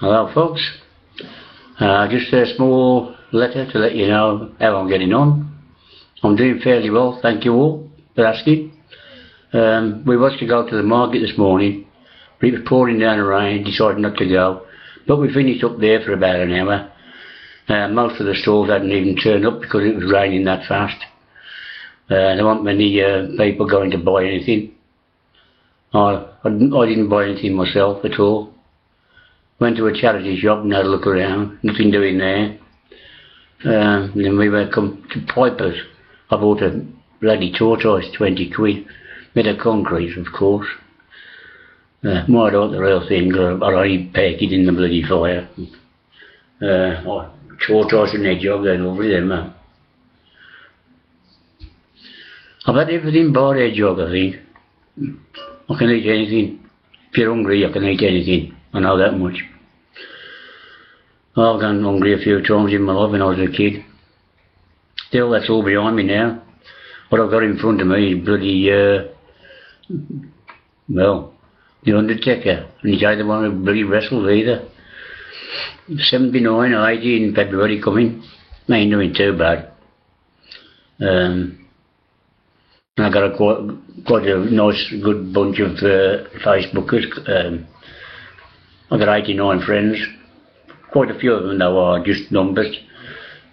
Hello folks, just a small letter to let you know how I'm getting on. I'm doing fairly well, thank you all for asking. We was to go to the market this morning, but it was pouring down the rain, decided not to go. But we finished up there for about an hour. Most of the stalls hadn't even turned up because it was raining that fast. There weren't many people going to buy anything. I didn't buy anything myself at all. Went to a charity shop and had a look around, nothing doing there. Then we went to Piper's. I bought a bloody tortoise, 20 quid, made of concrete of course. More about the real thing, or I baked it in the bloody fire. Tortoise and hedgehog, they're lovely then, man. I've had everything but hedgehog, I think. I can eat anything. If you're hungry, I can eat anything. I know that much. I've gone hungry a few times in my life when I was a kid. Still, that's all behind me now. What I've got in front of me is bloody, well, The Undertaker. And he's either one who bloody wrestles either. 79 or 80 in February coming. I ain't doing too bad. And I got quite a nice, good bunch of Facebookers. I got 89 friends. Quite a few of them though are just numbers.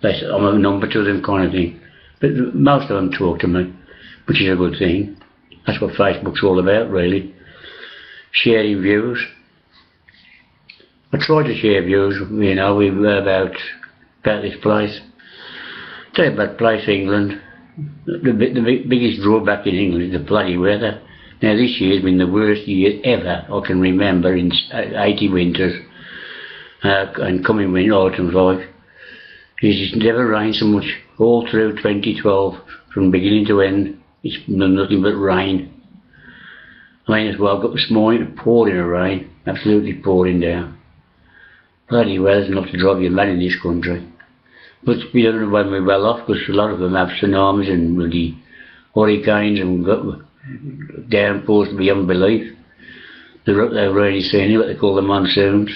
I'm a number to them kind of thing. But most of them talk to me, which is a good thing. That's what Facebook's all about really. Sharing views. I try to share views, you know, about this place. Tell you about place England. The biggest drawback in England is the bloody weather. Now this year's been the worst year ever I can remember in 80 winters and coming winter autumns like. It's just never rained so much all through 2012 from beginning to end. It's nothing but rain. I mean as well got this morning pouring of rain, absolutely pouring down. Bloody weather's enough to drive you mad in this country. But we don't know when we're well off because a lot of them have tsunamis and bloody hurricanes and downpours beyond belief. They've already seen it, what they call the monsoons.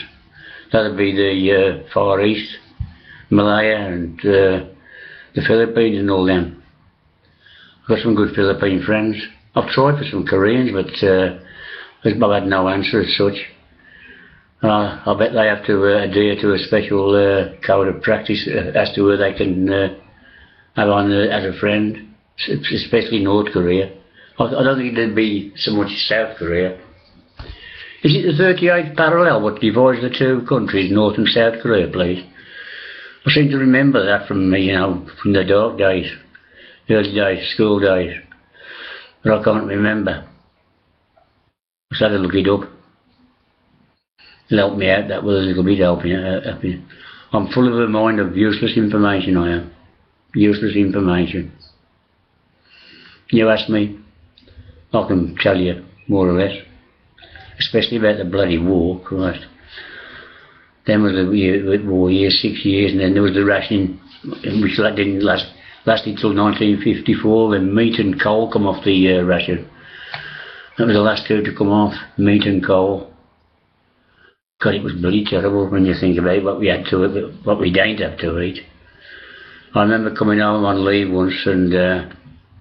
That'll be the Far East, Malaya and the Philippines and all them. I've got some good Philippine friends. I've tried for some Koreans but I've had no answer as such. I bet they have to adhere to a special code of practice as to who they can have on as a friend, especially North Korea. I don't think there'd be so much South Korea. Is it the 38th parallel what divides the two countries, North and South Korea, please? I seem to remember that from, you know, from the dark days, early days, school days, but I can't remember. I just had to look it up. It'll help me out, that was a little bit helping. I'm full of a mind of useless information, I am. Useless information. You ask me, I can tell you, more or less. Especially about the bloody war, Christ. Then was the war year, 6 years, and then there was the rationing, which didn't lasted till 1954, when meat and coal come off the ration. That was the last two to come off, meat and coal. God, it was bloody terrible when you think about what we had to eat, what we didn't have to eat. I remember coming home on leave once and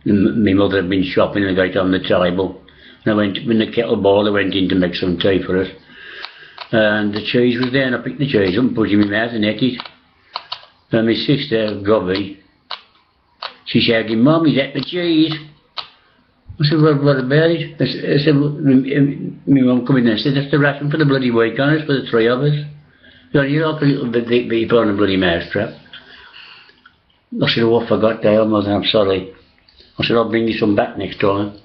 my mother had been shopping and I got it on the table. And I went, when the kettle boiled, I went in to make some tea for us. And the cheese was there and I picked the cheese up and put it in my mouth and ate it. And my sister, Gobby, she shouted, "Mum, he's ate the cheese." I said, what about it? I said, my mum come in there and said, "That's the ration for the bloody week on us, for the three of us. You're like a little bit thick, but you put on a bloody mousetrap." I said, "Oh, I forgot, Dale, Mother, I'm sorry." I said, "I'll bring you some back next time."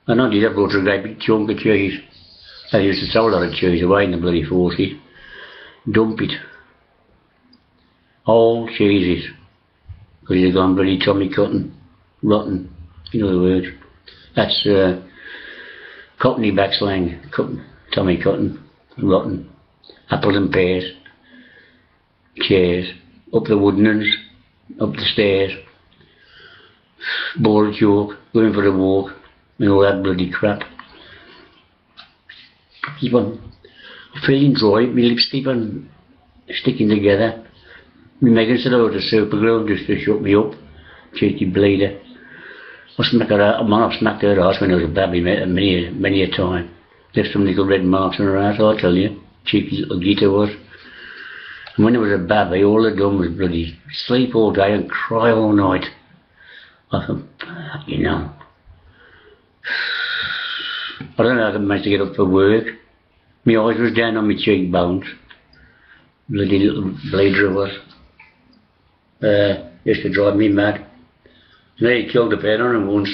And I did, I brought her a great big chunk of cheese. They used to throw a lot of cheese away in the bloody forces. Dump it. All cheeses. Because they've gone bloody Tommy cotton, rotten, in other words. That's Cockney back slang, Tommy cotton, rotten. Apples and pears, chairs, up the wooden up the stairs, ball chalk, going for a walk, and all that bloody crap. Feeling dry, my lips keep on sticking together. My Megan said, "Oh, the super glue just to shut me up." Cheeky bleeder. I smacked her ass when I was a baby many a time. Left some little red marks on her ass, I tell you. Cheeky little Gita was. And when I was a baby, all I done was bloody sleep all day and cry all night. I thought, you know. I don't know how I managed to get up for work. My eyes was down on my cheekbones. Bloody little bleeder I was. Used to drive me mad. Nearly killed a pair on him once.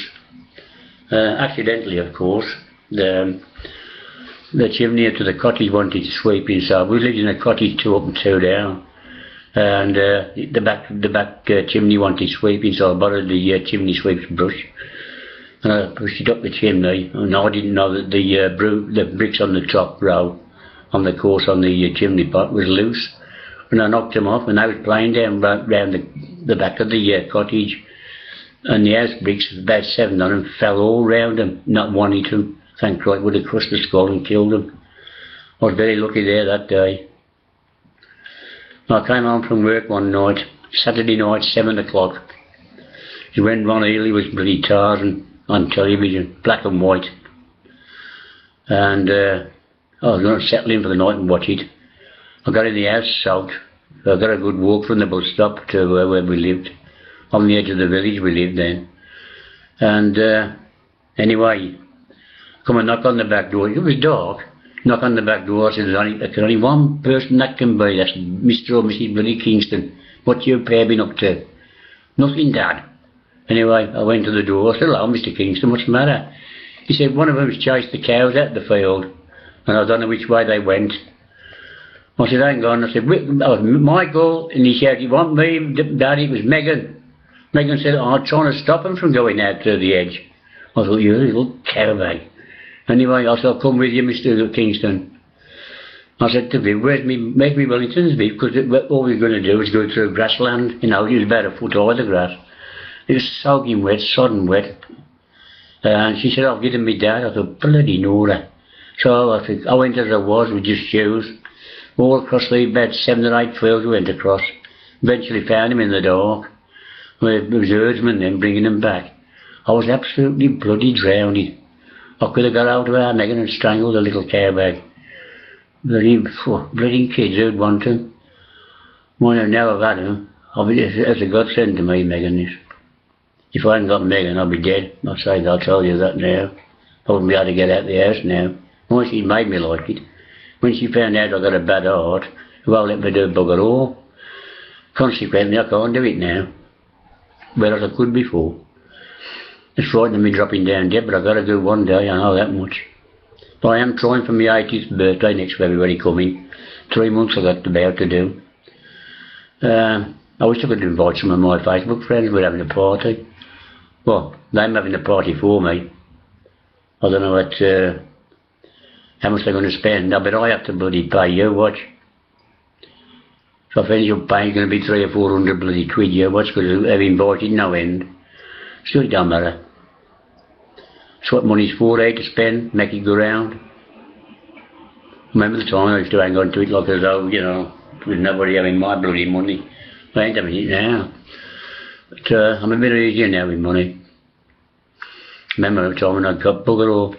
Accidentally, of course. The chimney up to the cottage wanted to sweep inside. We lived in a cottage 2 up and 2 down. And the back chimney wanted sweeping, so I borrowed the chimney sweep's brush. And I pushed it up the chimney, and I didn't know that the bricks on the top row, on the course on the chimney pot, was loose. And I knocked them off, and I was playing down round the back of the cottage. And the house bricks, about 7 on them, fell all round them, not one hit them. Thank God, would have crushed the skull and killed them. I was very lucky there that day. I came home from work one night, Saturday night, 7 o'clock. When Ron Healy was bloody Tarzan on television, black and white. And I was going to settle in for the night and watch it. I got in the house soaked. I got a good walk from the bus stop to where we lived. On the edge of the village we lived then. And anyway, come and knock on the back door. It was dark. Knock on the back door. I said, there's only one person that can be. That's Mr. or Mrs. Billy Kingston. What you pair been up to? Nothing, Dad. Anyway, I went to the door. I said, hello, Mr. Kingston, what's the matter? He said, one of them's chased the cows out of the field, and I don't know which way they went. I said, hang on. I said, Michael, and he shouted, you want me, Daddy? It was Megan. Megan said, I'm trying to stop him from going out to the edge. I thought, you little cowbag. Anyway, I said, I'll come with you, Mr. Kingston. I said to Viv, make me Wellingtons, Viv, because all we're going to do is go through grassland. You know, it was about a foot high, the grass. It was soaking wet, sodden wet. And she said, I'll give him my dad. I thought, bloody Nora. So I went as I was with just shoes. All across the about 7 or 8 fields we went across. Eventually found him in the dark. It was herdsmen then bringing him back. I was absolutely bloody drowned. I could have got out of our Megan and strangled the little cowbag. Bloody kids who'd want him. Well, now I've had him. It's a godsend to me, Megan, this. If I hadn't got Megan, I'd be dead. I'll tell you that now. I wouldn't be able to get out of the house now. Once she made me like it. When she found out I got a bad heart, it won't let me do bugger all. Consequently, I can't do it now. Whereas I could before. It's frightening me dropping down dead, but I've got to do one day, I know that much. But I am trying for my 80th birthday next February coming. 3 months I got about to do. I wish I could invite some of my Facebook friends. We're having a party. Well, they're having a party for me. I don't know how much they're going to spend. I bet I have to bloody pay you, watch. So if any of paying going to be 300 or 400 bloody quid, you watch, because they've invited no end. Still it don't matter. That's what money's for, to spend, make it go round. Remember the time I used to hang on to it like as though, you know, with nobody having my bloody money. I ain't having it now. But I'm a bit easier now with money. Remember the time when I got bugger all.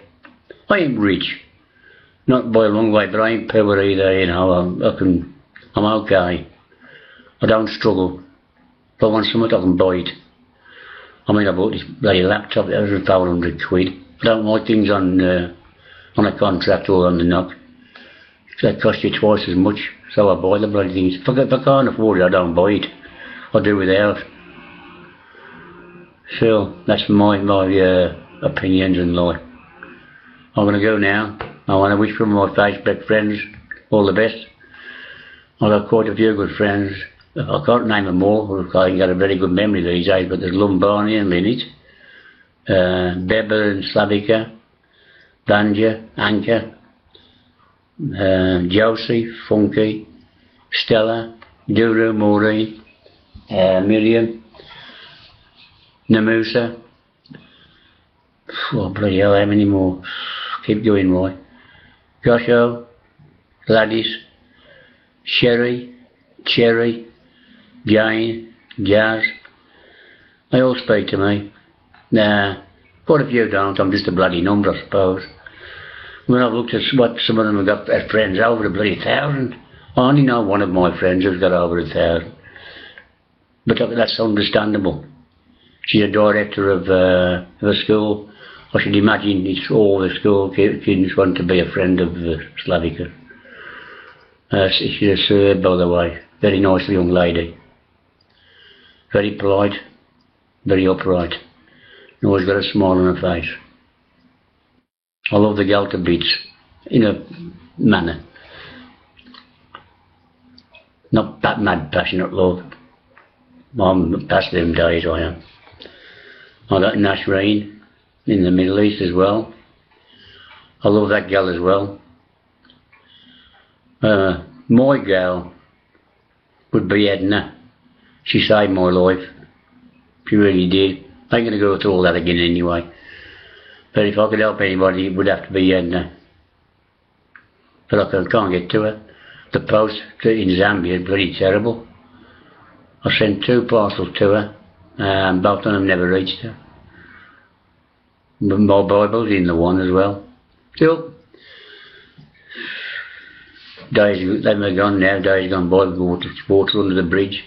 I ain't rich. Not by a long way, but I ain't poor either, you know. I'm okay. I don't struggle. If I want something, I can buy it. I mean, I bought this bloody laptop, that was 400 quid. I don't like things on a contract or on the knock. That costs you twice as much, so I buy the bloody things. If I can't afford it, I don't buy it. I do without. So, that's my opinions in life. I'm going to go now. I want to wish for my Facebook friends all the best. I've got quite a few good friends. I can't name them all, because I ain't got a very good memory these days, but there's Lumbani and Linnet, Beba and Slavica, Banja, Anka, Josie, Funky, Stella, Duru, Maureen, Miriam, Namusa. Oh, bloody hell, how many more? Keep going, Roy. Josho, Gladys, Sherry, Cherry, Jane, Jazz. They all speak to me. Nah, quite a few don't. I'm just a bloody number, I suppose. When I've looked at what some of them have got as friends, over a bloody 1,000. I only know one of my friends who's got over 1,000. But that's understandable. She's a director of a school. I should imagine it's all the school kids want to be a friend of Slavica. She's a Serb, by the way. Very nice young lady. Very polite. Very upright. And always got a smile on her face. I love the gal to bits. In a manner. Not that mad, passionate love. I'm past them days, I am. I got Nasreen in the Middle East as well. I love that gal as well. My gal would be Edna. She saved my life. She really did. I ain't going to go through all that again anyway. But if I could help anybody, it would have to be Edna. But I can't get to her. The post in Zambia is bloody terrible. I sent 2 parcels to her, and both of them never reached her. My Bible's in the one as well. Still, days they've gone now, days gone by with water under the bridge.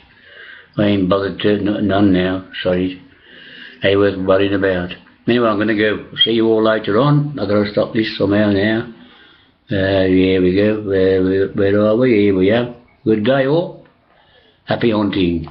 I ain't bothered to, none now, sorry. Ain't worth worrying about. Anyway, I'm going to go see you all later on. I've got to stop this somehow now. Here we go. Where are we? Here we are. Good day all. Happy hunting.